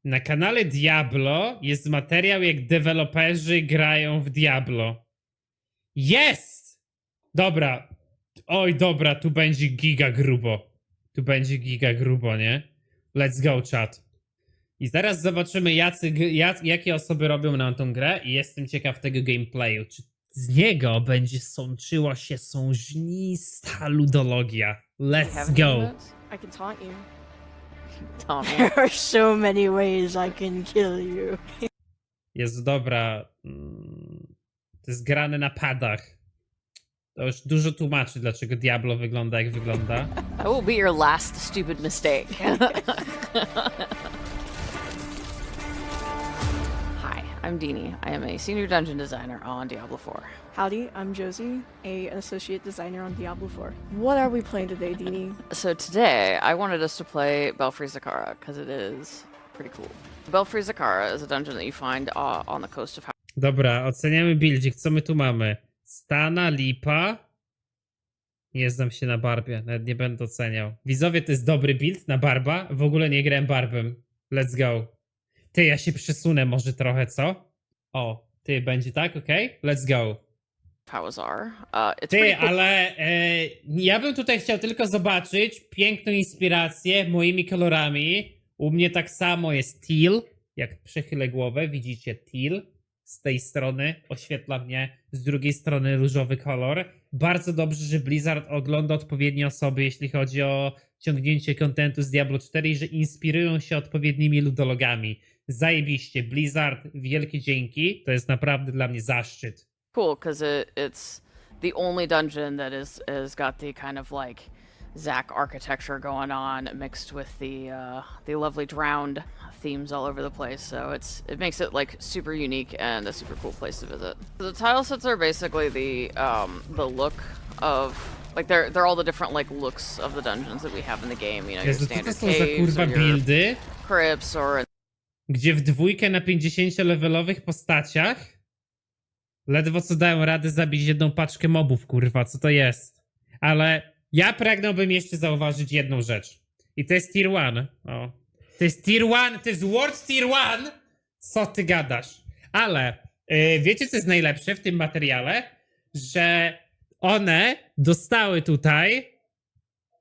Na kanale Diablo jest materiał, jak deweloperzy grają w Diablo. Jest! Dobra. Oj, dobra, tu będzie giga grubo. Tu będzie giga grubo, nie? Let's go, chat. I zaraz zobaczymy, jakie osoby robią nam tą grę i jestem ciekaw tego gameplayu. Czy z niego będzie sączyła się sążnista ludologia? Let's go. I can taunt you. Taunt me. There are so many ways I can kill you. Jest dobra. To jest grane na padach. To już dużo tłumaczy, dlaczego Diablo wygląda jak wygląda. That will be your last stupid mistake. Hi, I'm Deanie. I am a senior dungeon designer on Diablo 4. Howdy, I'm Josie, an associate designer on Diablo 4. What are we playing today, Deanie? So today, I wanted us to play Belfry Zakara, because it is pretty cool. Belfry Zakara is a dungeon that you find on the coast of... Dobra, oceniamy buildzik. Co my tu mamy? Stana, lipa. Nie znam się na barbie, nawet nie będę oceniał. Widzowie, to jest dobry build na barba. W ogóle nie grałem barbem. Let's go. Ty, ja się przesunę może trochę, co? O, ty, będzie tak, okej? Let's go. Hawazar. It's Ty, pretty cool. ale ja bym tutaj chciał tylko zobaczyć piękną inspirację moimi kolorami. U mnie tak samo jest teal. Jak przechylę głowę, widzicie teal. Z tej strony oświetla mnie, z drugiej strony różowy kolor. Bardzo dobrze, że Blizzard ogląda odpowiednie osoby, jeśli chodzi o ciągnięcie kontentu z Diablo 4 i że inspirują się odpowiednimi ludologami. Zajebiście. Blizzard, wielkie dzięki. To jest naprawdę dla mnie zaszczyt. Cool, because it's the only dungeon that is got the kind of like Zack architecture going on, mixed with the lovely drowned themes all over the place. So it makes it like super unique and a super cool place to visit. The tile sets are basically the look of like they're all the different like looks of the dungeons that we have in the game. You know, your Jezu, co to standard są za caves kurwa or your buildy, crypts or gdzie w dwójkę na 50-levelowych postaciach ledwo co dają radę zabić jedną paczkę mobów, kurwa, co to jest? Ale ja pragnąłbym jeszcze zauważyć jedną rzecz. I to jest tier 1. O. To jest tier 1, to jest world tier 1! Co ty gadasz? Ale wiecie, co jest najlepsze w tym materiale? Że one dostały tutaj...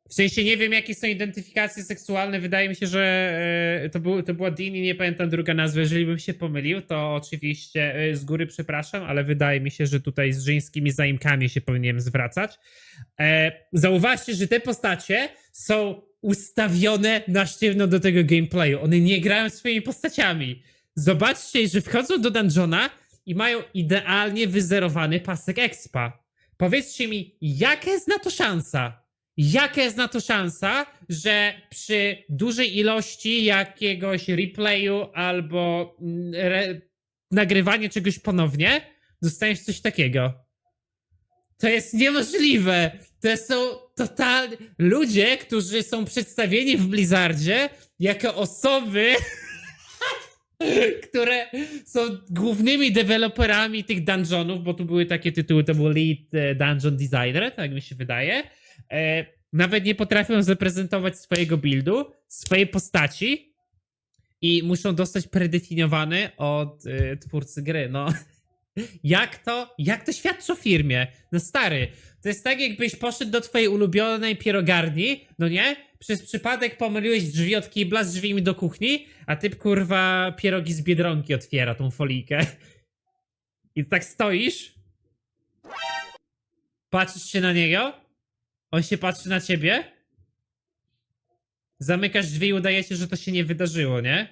W sensie nie wiem, jakie są identyfikacje seksualne. Wydaje mi się, że to była Deanie, nie pamiętam druga nazwa. Jeżeli bym się pomylił, to oczywiście z góry przepraszam, ale wydaje mi się, że tutaj z żeńskimi zaimkami się powinienem zwracać. Zauważcie, że te postacie są ustawione na sztywno do tego gameplayu. One nie grają swoimi postaciami. Zobaczcie, że wchodzą do dungeona i mają idealnie wyzerowany pasek expa. Powiedzcie mi, jaka jest na to szansa? Jaka jest na to szansa, że przy dużej ilości jakiegoś replayu albo nagrywanie czegoś ponownie dostaniesz coś takiego? To jest niemożliwe. To są totalnie ludzie, którzy są przedstawieni w Blizzardzie jako osoby, które są głównymi deweloperami tych dungeonów, bo tu były takie tytuły, to był lead dungeon designer, tak mi się wydaje. Nawet nie potrafią zaprezentować swojego buildu, swojej postaci i muszą dostać predefiniowany od twórcy gry. No, jak to świadczy o firmie? No stary, to jest tak, jakbyś poszedł do twojej ulubionej pierogarni, no nie? Przez przypadek pomyliłeś drzwi od kibla z drzwiami do kuchni, a typ kurwa pierogi z Biedronki otwiera tą folijkę. I tak stoisz, patrzysz się na niego, on się patrzy na ciebie, zamykasz drzwi i udaje się, że to się nie wydarzyło, nie?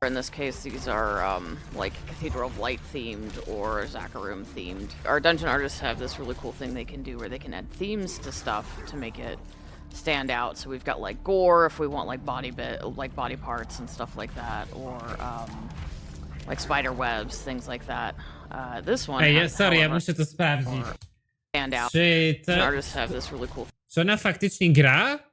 in this case, these are like Cathedral of Light themed or Zakharum themed. Our dungeon artists have this really cool thing they can do where they can add themes to stuff to make it stand out. So we've got like gore if we want like body parts and stuff like that, or like spider webs, things like that. This one. Ej, has, sorry, ja however, muszę to sprawdzić. stand out. Czy Dungeon to... artists have this really cool Czy ona faktycznie gra?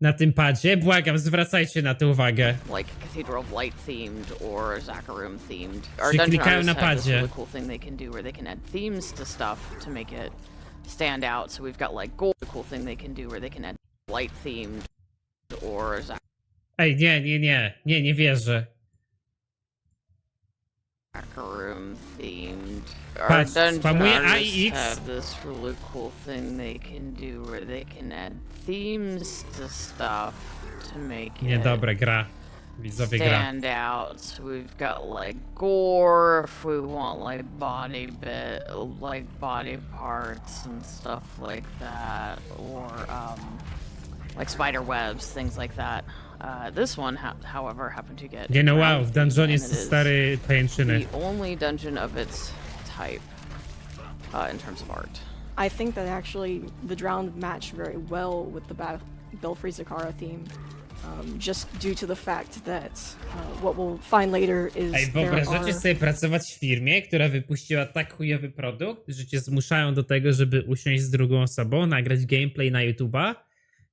Na tym padzie? Błagam, zwracajcie na to uwagę. like Cathedral of Light themed or Zakharum themed. Czy Dungeon klikają na artists have this padzie? really cool thing they can do where they can add themes to stuff to make it stand out. So we've got like gold, cool thing they can do where they can add light themed or Ej, nie wierzę. Room themed. Patrz, Our dungeon spamuje A i artists X. have this really cool thing they can do where they can add themes to stuff to make it Niedobre, gra. Widzowie, gra. stand out. So we've got like gore if we want like body parts and stuff like that, or like spider webs, things like that. This one, however, happened to get. Nie no, wow, drowned w dungeonie and jest it is stary pajęczyny. the only dungeon of its type in terms of art. I think that actually the Drowned matched very well with the Belfry Zakara theme, just due to the fact that what we'll find later is Ej, there wyobrażacie are... sobie pracować w firmie, która wypuściła tak chujowy produkt, że cię zmuszają do tego, żeby usiąść z drugą osobą, nagrać gameplay na YouTube'a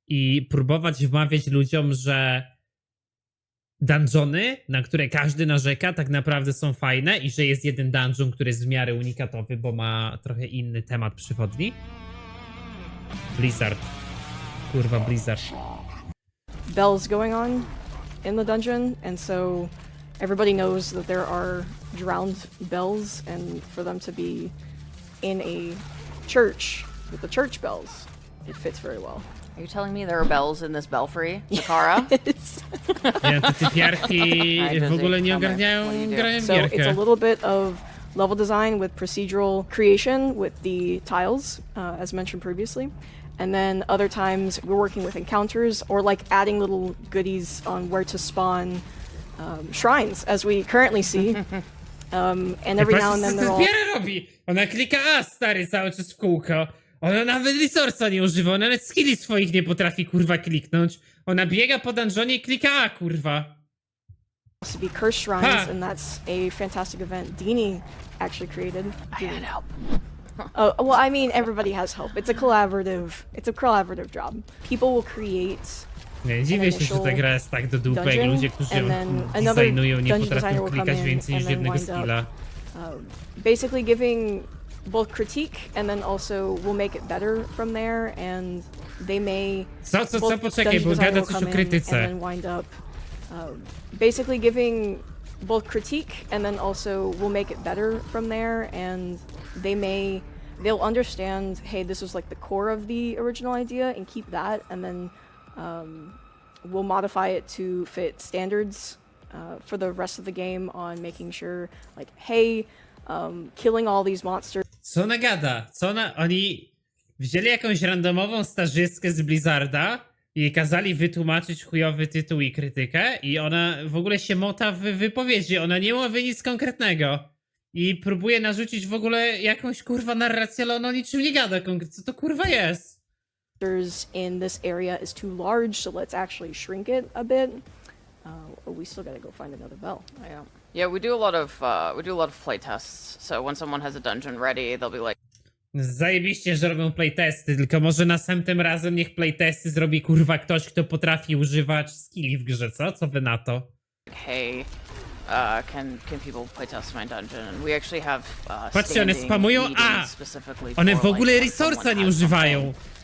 i próbować wmawiać ludziom, że dungeony, na które każdy narzeka, tak naprawdę są fajne i że jest jeden dungeon, który jest w miarę unikatowy, bo ma trochę inny temat przewodni. Blizzard. Kurwa, Blizzard. bells going on in the dungeon, and so everybody knows that there are drowned bells, and for them to be in a church with the church bells, it fits very well. Are you telling me there are bells in this belfry, Zakara? It's- Nie, te typiarki w ogóle nie ogarniają grania w so it's a gierkę. little bit of level design with procedural creation with the tiles, as mentioned previously. And then other times we're working with encounters or like adding little goodies on where to spawn shrines, as we currently see. And every now and then Patrz, they're co all... typiara robi? Ona klika A, stary, cały czas w kółko. Ona nawet resource'a nie używa, ona nawet skilli swoich nie potrafi, kurwa, kliknąć. Ona biega po dungeonie i klika A, kurwa. to be cursed shrines, Ha! and that's a fantastic event Dini actually created. I had help. Well, I mean, everybody has help. It's a collaborative job. People will create Nie, dziwię się, że ta gra jest tak do dupy, jak dungeon, ludzie, którzy ją and then another designują, nie dungeon designer potrafią will come klikać in więcej niż and then jednego wind up skilla. basically giving both critique and then also will make it better from there, and they may Co, both poczekaj, dungeon bo designer gada will coś o come in krytyce. and then wind up basically giving both critique and then also will make it better from there, and they'll understand, hey, this was like the core of the original idea, and keep that, and then we'll modify it to fit standards for the rest of the game on making sure, like, hey, killing all these monsters. Co ona gada? Oni wzięli jakąś randomową stażystkę z Blizzarda i jej kazali wytłumaczyć chujowy tytuł i krytykę i ona w ogóle się mota w wypowiedzi, ona nie mówi nic konkretnego. I próbuje narzucić w ogóle jakąś kurwa narrację, ale ona o niczym nie gada konkretnie. Co to kurwa jest? In this area is too large, so let's actually shrink it a bit. We still gotta go find another bell. Yeah, we do a lot of play tests. So when someone has a dungeon ready, they'll be like, Zajebiście, że robią playtesty, tylko może następnym razem niech playtesty zrobi kurwa ktoś, kto potrafi używać skilli w grze, co? Co wy na to? hey, can people playtest my dungeon? And we actually have Patrzcie, one standing spamują meetings A! specifically One for, w ogóle like, when someone resource'a nie has używają. something,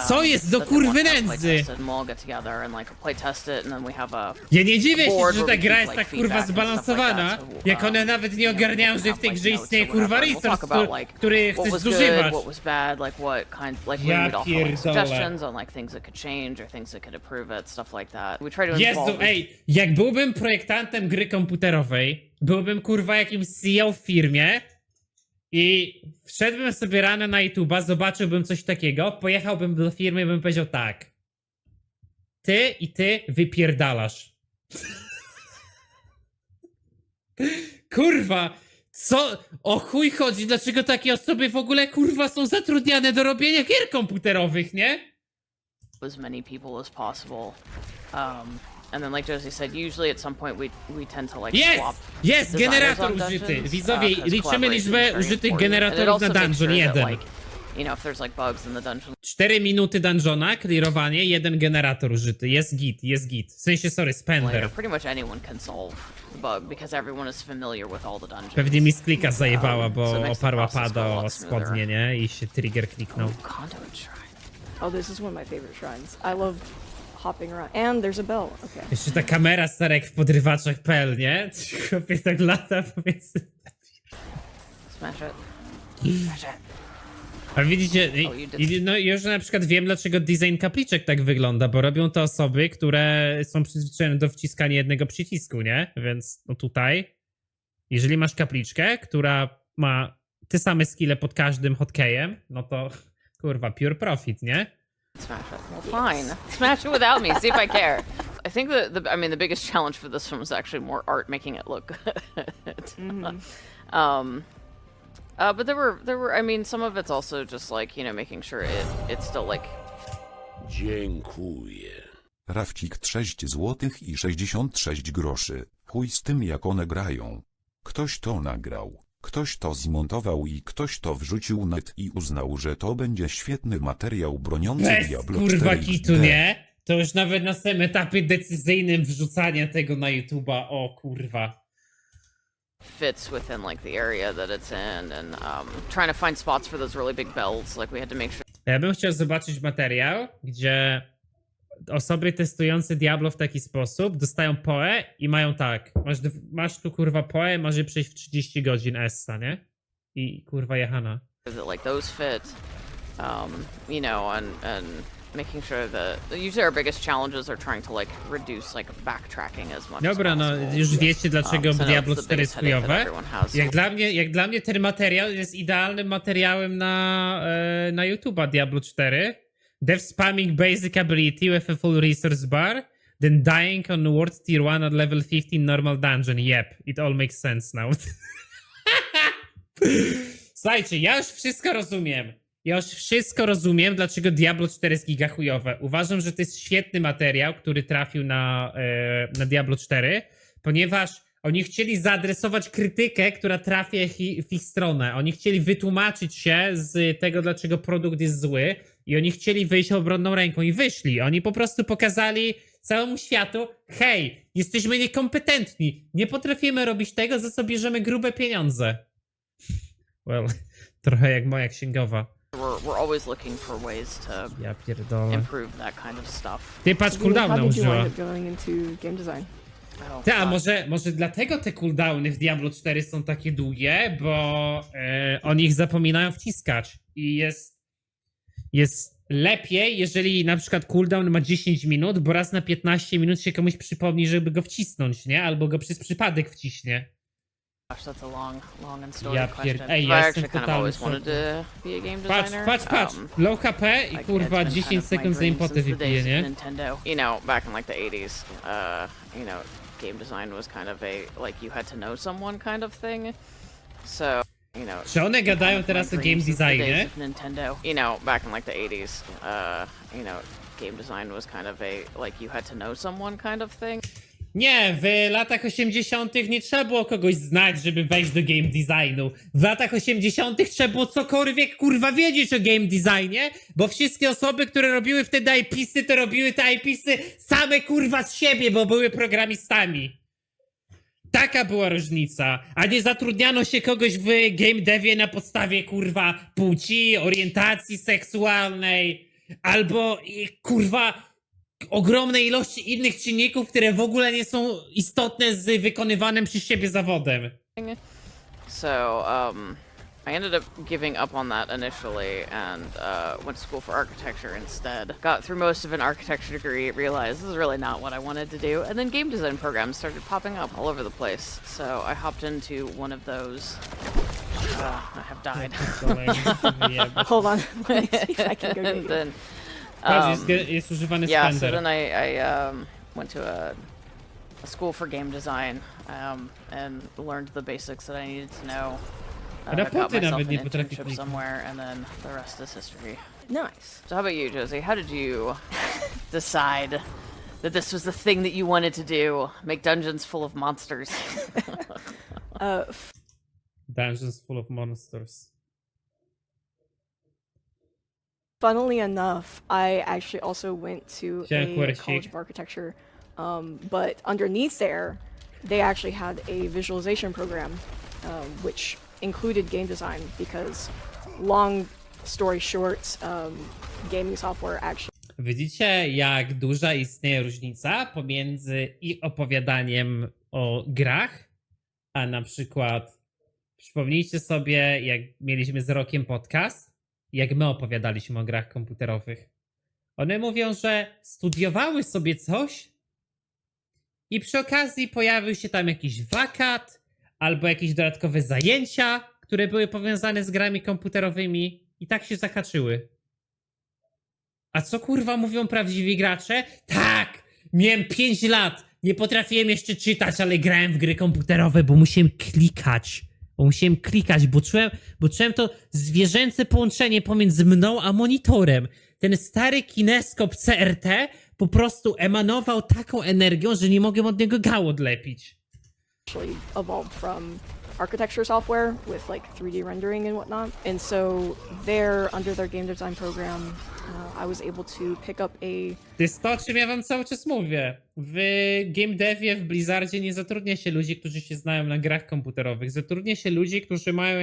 Co jest do that they want kurwy to nędzy? playtest it, and we'll all get together and like playtest it, and then we have a Ja nie dziwię się, board że where ta we gra keep, jest like, tak kurwa feedback and stuff like zbalansowana, that, so, jak one nawet nie ogarniają, people że can w tej have, grze like, istnieje notes or kurwa whatever, and we'll resource, talk about, like, który what chcesz was good, zużywać. what was bad, like what kind, like we Ja would offer like pierdolę. suggestions on like things that could change or things that could improve it, stuff like that. We try to Jezu, involve ej, jak byłbym projektantem gry komputerowej, byłbym kurwa jakimś CEO w firmie i wszedłbym sobie rano na YouTube'a, zobaczyłbym coś takiego, pojechałbym do firmy i bym powiedział tak. Ty i ty wypierdalasz. Kurwa, co? O chuj chodzi? Dlaczego takie osoby w ogóle kurwa są zatrudniane do robienia gier komputerowych, nie? as many people as possible. And then, like Josie said, usually at some point we tend to like swap. Jest! designers Generator on użyty! dungeons, Widzowie, 'cause liczymy collaboration liczbę is very użytych important. And it generatorów na also makes dungeon. sure that, Jeden. like, you know, if there's like bugs in the dungeon, 4 minuty dungeona, clearowanie, jeden generator użyty. Jest git, jest git. W sensie, sorry, spender. later, pretty much anyone can solve the bug because everyone is familiar with all the dungeons. Pewnie mi z klika zajebała, so bo it makes the oparła process go a pada o lot smoother. spodnie, nie? I się trigger kliknął. Conduit shrine. Oh, this is one of my favorite shrines. I love hopping around. And there's a bell. Okay. Jeszcze ta kamera starek w podrywaczach.pl, nie? Chłopie tak lata powiedzmy. Smash it. Smash it. A widzicie, no już na przykład wiem, dlaczego design kapliczek tak wygląda, bo robią to osoby, które są przyzwyczajone do wciskania jednego przycisku, nie? Więc no tutaj, jeżeli masz kapliczkę, która ma te same skille pod każdym hotkeyem, no to kurwa, pure profit, nie? Smash it. Well, fine. Smash it without me. See if I care. I think the biggest challenge for this one was actually more art, making it look good. But there were. I mean, some of it's also just like, you know, making sure it's still like. Dziękuję. Rafcik 6 złotych i 66 groszy. Chuj z tym jak one grają. Ktoś to nagrał, ktoś to zmontował i ktoś to wrzucił na net i uznał, że to będzie świetny materiał broniący Bez Diablo kurwa 4 kitu, XD. nie? To już nawet na samym etapie decyzyjnym wrzucania tego na YouTube'a, o kurwa. Fits within like the area that it's in, and trying to find spots for those really big bells. Like we had to make sure. Ja bym chciał zobaczyć materiał, gdzie osoby testujące Diablo w taki sposób dostają PoE i mają tak, masz tu kurwa PoE, może przejść w 30 godzin Essa, nie? I kurwa jechana. That like those fit, you know, and making sure that usually our biggest challenges are trying to like reduce like backtracking as much. Dobra, as no possible. już wiecie dlaczego So Diablo that's the 4 jest biggest headache that chujowe. everyone has. Jak dla mnie ten materiał jest idealnym materiałem na YouTube'a Diablo 4. Dev spamming basic ability with a full resource bar, then dying on World Tier 1 at level 15 normal dungeon. Yep, it all makes sense now. Słuchajcie, ja już wszystko rozumiem. Dlaczego Diablo 4 jest giga chujowe. Uważam, że to jest świetny materiał, który trafił na Diablo 4, ponieważ oni chcieli zaadresować krytykę, która trafia w ich stronę. Oni chcieli wytłumaczyć się z tego, dlaczego produkt jest zły i oni chcieli wyjść obronną ręką i wyszli. Oni po prostu pokazali całemu światu, hej, jesteśmy niekompetentni, nie potrafimy robić tego, za co bierzemy grube pieniądze. Well, trochę jak moja księgowa. We're always looking for ways to Ja pierdolę. improve that kind of stuff. Ty patrz, How cooldowna did you użyła. end up going into game design? Oh, Ty, a God. może dlatego te cooldowny w Diablo 4 są takie długie, bo oni ich zapominają wciskać i jest lepiej, jeżeli na przykład cooldown ma 10 minut, bo raz na 15 minut się komuś przypomni, żeby go wcisnąć, nie? Albo go przez przypadek wciśnie. Gosh, that's a long and story Ja question. Ej, But I ja actually jestem kind of totalnie always w wanted szoku. to be a game Patrz, designer. Low HP i Like, kurwa it's been 10 kind of my sekund za dream impotę since the wypije, days of nie? Nintendo. You know, back in like the 80s, you know, game design was kind of a like you had to know someone kind of thing. So, you know. Czy one gadają kind of my teraz o dream game since the days designie? of Nintendo. You know, back in like the 80s, you know, game design was kind of a like you had to know someone kind of thing. Nie, w latach 80. nie trzeba było kogoś znać, żeby wejść do game designu. W latach 80. trzeba było cokolwiek kurwa wiedzieć o game designie, bo wszystkie osoby, które robiły wtedy IPsy, to robiły te IPsy same kurwa z siebie, bo były programistami. Taka była różnica, a nie zatrudniano się kogoś w game devie na podstawie kurwa płci, orientacji seksualnej, albo kurwa ogromnej ilości innych czynników, które w ogóle nie są istotne z wykonywanym przez siebie zawodem. So, I ended up giving up on that initially and went to school for architecture instead. Got through most of an architecture degree, realized this is really not what I wanted to do, and then game design programs started popping up all over the place. So I hopped into one of those. I have died. Hold on. Let's see if I can go get And you. then, Jest używany yeah, so spender. then I went to a school for game design and learned the basics that I needed to know. Got Raporty myself nawet nie an potrafi internship kliknąć. somewhere, and then the rest is history. Nice. So how about you, Josie? How did you decide that this was the thing that you wanted to do? Make dungeons full of monsters? Dungeons full of monsters. Funnily enough, I actually also went to Yeah, a Quercy. college of architecture, but underneath there, they actually had a visualization program, which included game design because, long story short, gaming software actually Widzicie, jak duża istnieje różnica pomiędzy ich opowiadaniem o grach, a na przykład przypomnijcie sobie, jak mieliśmy z Rokiem podcast, jak my opowiadaliśmy o grach komputerowych. One mówią, że studiowały sobie coś i przy okazji pojawił się tam jakiś wakat albo jakieś dodatkowe zajęcia, które były powiązane z grami komputerowymi i tak się zahaczyły. A co kurwa mówią prawdziwi gracze? Tak! Miałem 5 lat! Nie potrafiłem jeszcze czytać, ale grałem w gry komputerowe, bo musiałem klikać. Bo czułem to zwierzęce połączenie pomiędzy mną a monitorem. Ten stary kineskop CRT po prostu emanował taką energią, że nie mogłem od niego gał odlepić. Actually evolved from architecture software with like 3D rendering and whatnot. And so there, under their game design program, I was able to pick up a... To jest to, o czym ja wam cały czas mówię. W game devie, w Blizzardzie nie zatrudnia się ludzi, którzy się znają na grach komputerowych. Zatrudnia się ludzi, którzy mają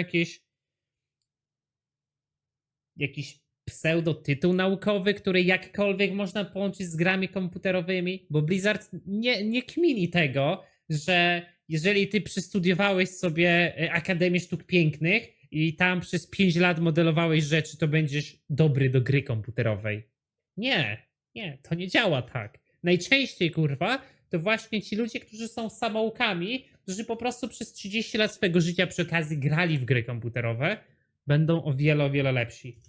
jakiś pseudotytuł naukowy, który jakkolwiek można połączyć z grami komputerowymi, bo Blizzard nie kmini tego, że jeżeli ty przystudiowałeś sobie Akademię Sztuk Pięknych i tam przez 5 lat modelowałeś rzeczy, to będziesz dobry do gry komputerowej. Nie, to nie działa tak. Najczęściej, kurwa, to właśnie ci ludzie, którzy są samoukami, którzy po prostu przez 30 lat swojego życia przy okazji grali w gry komputerowe, będą o wiele lepsi.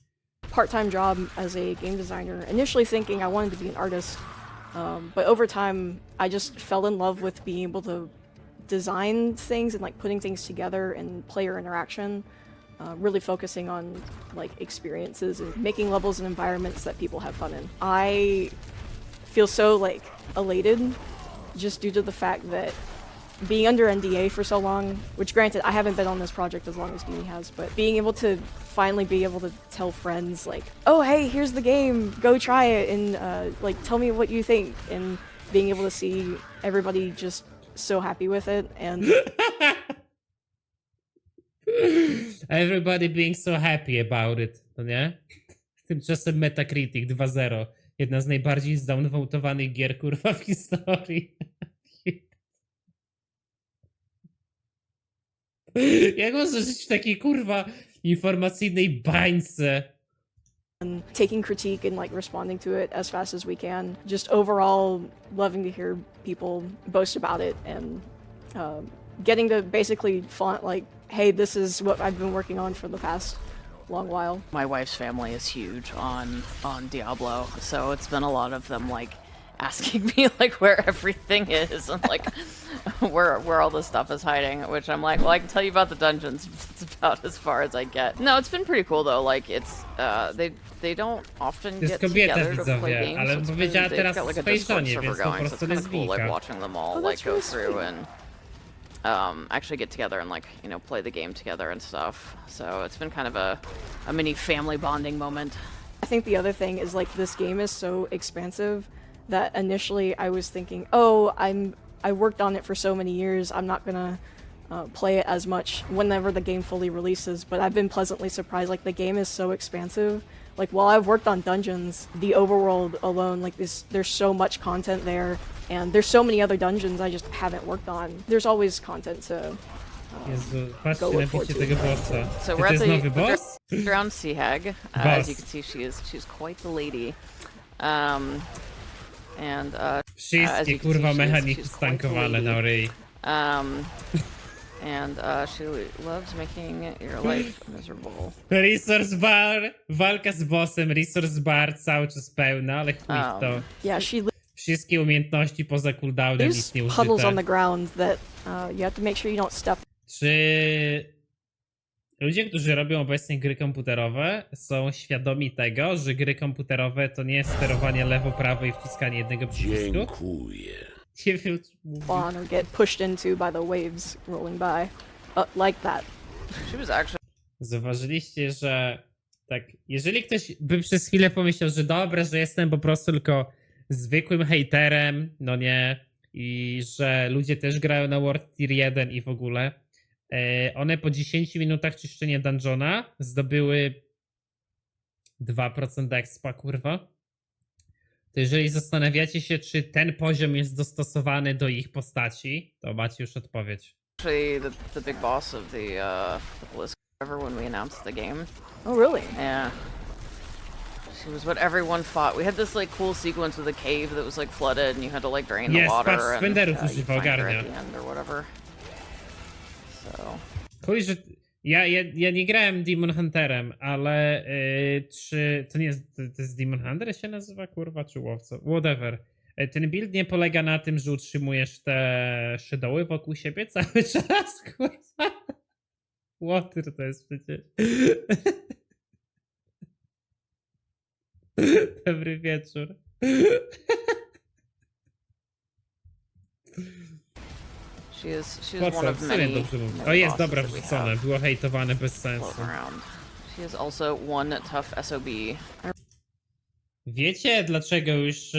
part-time job as a game designer, initially thinking I wanted to be an artist, but over time I just fell in love with being able to design things and like putting things together and player interaction, really focusing on like experiences and making levels and environments that people have fun in. I feel so like elated just due to the fact that being under NDA for so long, which granted I haven't been on this project as long as Beanie has, but being able to finally be able to tell friends like, oh hey, here's the game, go try it, and like tell me what you think, and being able to see everybody just so happy with it, and Everybody being so happy about it, no nie? Tymczasem Metacritic 2.0. Jedna z najbardziej zdownvotowanych gier, kurwa, w historii. Jak można żyć w takiej, kurwa, informacyjnej bańce? and taking critique and like responding to it as fast as we can. Just overall loving to hear people boast about it and getting to basically flaunt like, hey, this is what I've been working on for the past long while. My wife's family is huge on Diablo, so it's been a lot of them like asking me like where everything is and like where all this stuff is hiding, which I'm like, well, I can tell you about the dungeons, but that's about as far as I get. No, it's been pretty cool though. Like it's they don't often get together to play games. Ale so it's powiedziała they've teraz got like a swojej Discord żonie, server więc po going, so prostu it's kind of cool like lesbijka. watching them all Oh, like that's go really through sweet. and actually get together and like, you know, play the game together and stuff. So it's been kind of a mini family bonding moment. I think the other thing is like this game is so expansive that initially I was thinking, oh, I worked on it for so many years, I'm not gonna play it as much whenever the game fully releases, but I've been pleasantly surprised. Like the game is so expansive. Like while I've worked on dungeons, the overworld alone, like there's so much content there, and there's so many other dungeons I just haven't worked on. There's always content to Jezu, patrzcie Go na look forward bicie to tego it. bossa. So Czy we're to at jest the nowy boss? around Sea Hag. As you can see, she's quite the lady. And as Wszystkie, you can kurwa, see, mechaniki she's quite the stankowane lady. na ryj. And she loves making your life miserable. Resource bar, walka z bossem, resource bar cały czas pełna, ale chuj w to. yeah, she Wszystkie umiejętności poza cooldownem nic there's nie puddles on the użyte. ground that you have to make sure you don't step. Czy ludzie, którzy robią obecnie gry komputerowe, są świadomi tego, że gry komputerowe to nie jest sterowanie lewo, prawo i wciskanie jednego przycisku? Dziękuję. Nie wiem, czy mówię. Spawn or get pushed into by the waves rolling by, like that. She was actually Zauważyliście, że tak, jeżeli ktoś by przez chwilę pomyślał, że dobra, że jestem po prostu tylko zwykłym hejterem, no nie, i że ludzie też grają na World Tier 1 i w ogóle, one po 10 minutach czyszczenia dungeona zdobyły 2% expa, kurwa. to jeżeli zastanawiacie się, czy ten poziom jest dostosowany do ich postaci, to macie już odpowiedź. Actually, the big boss of the Blizzard ever when we announced the game. Oh, really? Yeah. She was what everyone fought. We had this like cool sequence with a cave that was like flooded and you had to like drain the Yes, water patrz, and Spenderów you używał, find her ogarnia. at the end or whatever. So Chuj, że ja nie grałem Demon Hunterem, ale czy to nie jest, to jest Demon Hunter się nazywa, kurwa, czy łowca? Whatever. Ten build nie polega na tym, że utrzymujesz te szydoły wokół siebie cały czas, kurwa. Water to jest przecież. Dobry wieczór. she is one Poca, of w sumie many. dobrze mówię. many O, jest, bosses dobra, that we wrzucone. have Było hejtowane bez sensu. floating around. She is also one tough SOB. Wiecie, dlaczego już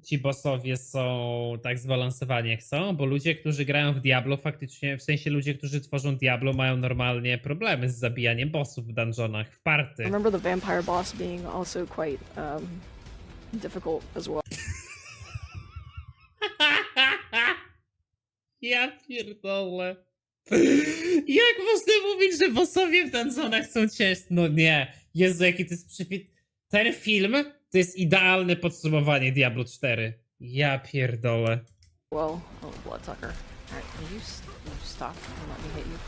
ci bossowie są tak zbalansowani jak są? Bo ludzie, którzy grają w Diablo, faktycznie, w sensie ludzie, którzy tworzą Diablo, mają normalnie problemy z zabijaniem bossów w dungeonach, w I party. remember the vampire boss being also quite difficult as well. Ja pierdolę. Jak można mówić, że bossowie w dungeonach są ciężcy? No nie. Jezu, jaki to jest Ten film to jest idealne podsumowanie Diablo 4. Ja pierdolę. Well, Oh, Bloodsucker. Alright, can you stop and let me hit you,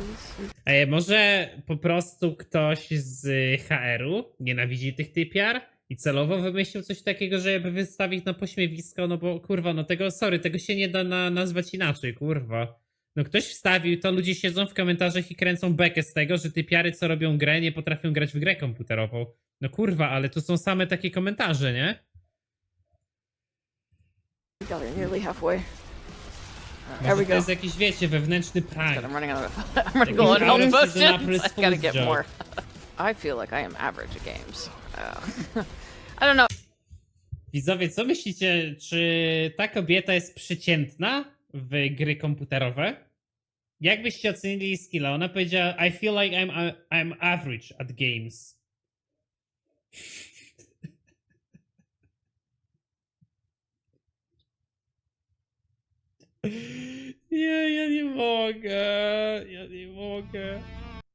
please? Może po prostu ktoś z HR-u nienawidzi tych typiar i celowo wymyślił coś takiego, żeby wystawić na pośmiewisko, no bo kurwa, no tego się nie da nazwać inaczej, kurwa. No ktoś wstawił to, ludzie siedzą w komentarzach i kręcą bekę z tego, że typiary, co robią grę, nie potrafią grać w grę komputerową. No kurwa, ale tu są same takie komentarze, nie? we got it nearly halfway. There Może we to go. jest jakiś, wiecie, wewnętrzny God, prank. I'm running out of I'm running low on health This is an potions. Apple's I gotta Fools get joke. more. I feel like I am average at games. I don't know. Widzowie, co myślicie, czy ta kobieta jest przeciętna w gry komputerowe? Jak byście ocenili jej skilla? Ona powiedziała, I feel like I'm average at games. Ja nie mogę. Ja nie mogę.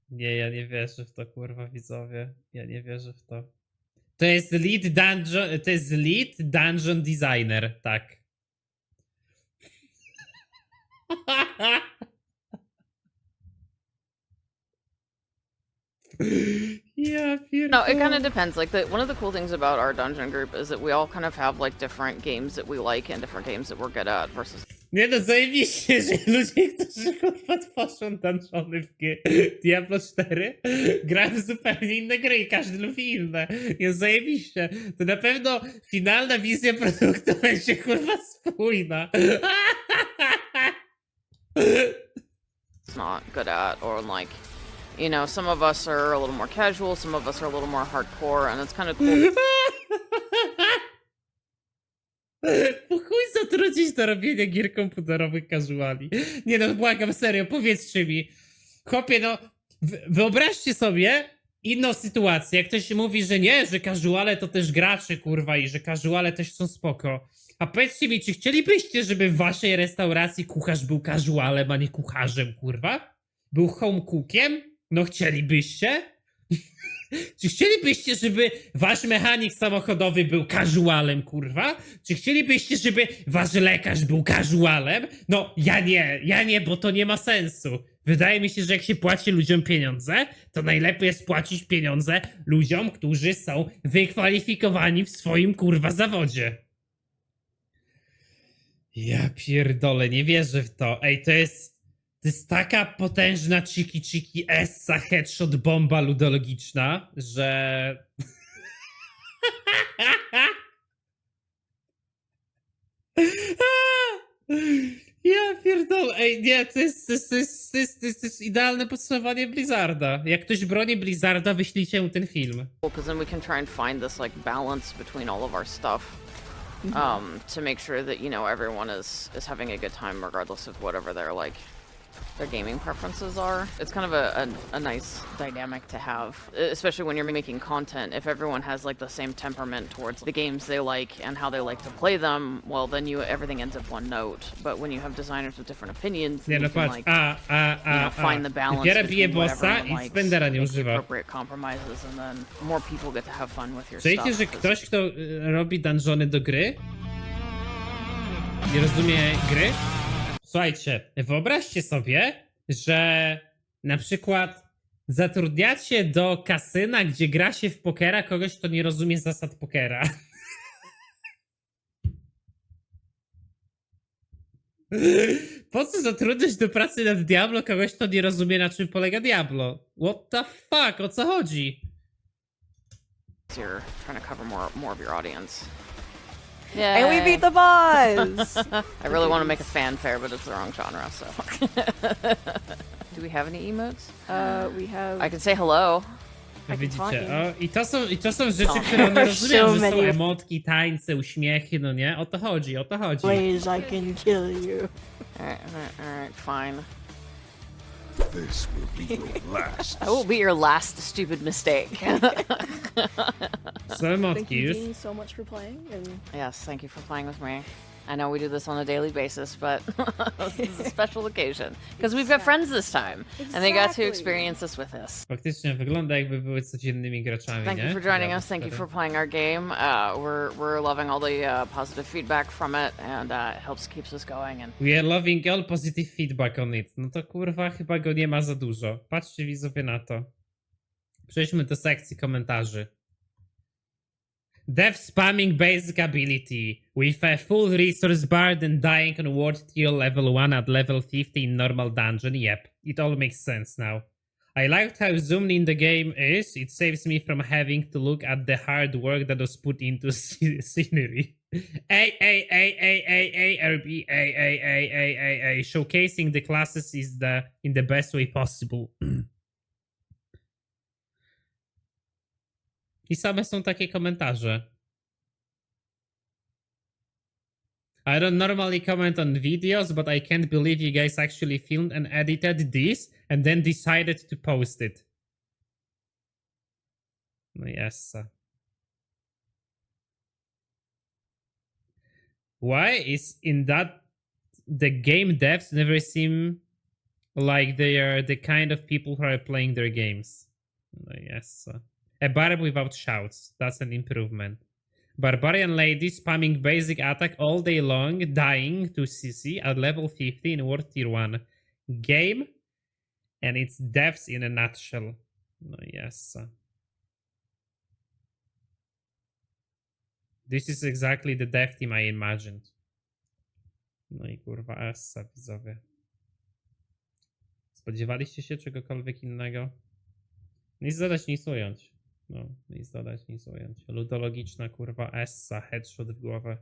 Nie, ja nie wierzę w to, kurwa, widzowie. Ja nie wierzę w to. To jest lead dungeon designer, tak. Ja pierdolę. No, it kind of depends. Like one of the cool things about our dungeon group is that we all kind of have like different games that we like and different games that we're good at versus. Nie no, zajebiście, że ludzie, którzy kurwa tworzą dungeony w Diablo 4 grają w zupełnie inne gry i każdy lubi inne. Jest zajebiście. To na pewno finalna wizja produktu będzie kurwa spójna. It's not good at, or like, you know, some of us are a little more casual, some of us are a little more hardcore, and it's kind of cool. Po chuj zatrudnić do robienia gier komputerowych casuali. Nie no, błagam, serio, powiedzcie mi. Chłopie, no, wyobraźcie sobie inną sytuację. Jak ktoś mówi, że nie, że casuale to też gracze, kurwa, i że casuale też są spoko. A powiedzcie mi, czy chcielibyście, żeby w waszej restauracji kucharz był casualem, a nie kucharzem, kurwa? Był home cookiem? No chcielibyście? Czy chcielibyście, żeby wasz mechanik samochodowy był casualem, kurwa? Czy chcielibyście, żeby wasz lekarz był casualem? No, ja nie, bo to nie ma sensu. Wydaje mi się, że jak się płaci ludziom pieniądze, to najlepiej jest płacić pieniądze ludziom, którzy są wykwalifikowani w swoim, kurwa, zawodzie. Ja pierdolę, nie wierzę w to. Ej, to jest taka potężna chiki essa headshot bomba ludologiczna, że... Ja pierdolę, ej nie, to jest idealne podsumowanie Blizzarda. Jak ktoś broni Blizzarda, wyślijcie mu ten film. Because then we can try and find this like balance between all of our stuff, to make sure that, you know, everyone is having a good time regardless of whatever their like their gaming preferences are. It's kind of a nice dynamic to have, especially when you're making content. If everyone has like the same temperament towards the games they like and how they like to play them, well, then everything ends up one note. But when you have designers with different opinions, Nie you no can patrz, like find the balance Dopiero bije between what bossa everyone i likes, Spendera nie make the używa. appropriate compromises, and then more people get to have fun with your Czujecie, stuff. że 'cause ktoś, kto robi dungeony do gry, nie rozumie gry? Słuchajcie, wyobraźcie sobie, że na przykład zatrudniacie do kasyna, gdzie gra się w pokera kogoś, kto nie rozumie zasad pokera. Po co zatrudniać do pracy nad Diablo kogoś, kto nie rozumie, na czym polega Diablo? What the fuck? O co chodzi? you're trying to cover more of your audience. And we beat the boss! I really want to make a fanfare, but it's the wrong genre, so. Do we have any emotes? We have... I can say hello. Widzicie, talking. o, i to są rzeczy, które one rozumieją, So że są many- emotki, tańce, uśmiechy, no nie? O to chodzi, o to chodzi. ways I can kill you. Alright, fine. This will be your last. I will be your last stupid mistake. Są Thank emotki you, już. Dean, so much for playing, and Yes, thank you for playing with me. I know we do this on a daily basis, but this is a special occasion. Because we've got friends this time, and they got to Exactly. experience this with us. Faktycznie wygląda, jakby były codziennymi graczami, Thank nie? you for joining Diablo us. Thank you 4. for playing our game. We're loving all the positive feedback from it, and it helps keeps us going. And We are loving all positive feedback on it. No to kurwa, chyba go nie ma za dużo. Patrzcie widzowie na to. Przejdźmy do sekcji komentarzy. Dev spamming basic ability with a full resource bar and dying on world tier level 1 at level 50 in normal dungeon. Yep, it all makes sense now. I liked how zoomed in the game is. It saves me from having to look at the hard work that was put into scenery. Showcasing the classes is in the best way possible. I same są takie komentarze. I don't normally comment on videos, but I can't believe you guys actually filmed and edited this and then decided to post it. No yes. Why is in that the game devs never seem like they are the kind of people who are playing their games? No yes. A barb without shouts. That's an improvement. Barbarian lady spamming basic attack all day long, dying to CC at level 50 in World Tier 1. Game, and it's devs in a nutshell. No yes. This is exactly the dev team I imagined. No i kurwa essa, widzowie. Spodziewaliście się czegokolwiek innego? Nic dodać, nic ująć. No, nic dodać, nic ująć. Ludologiczna kurwa essa, headshot w głowę.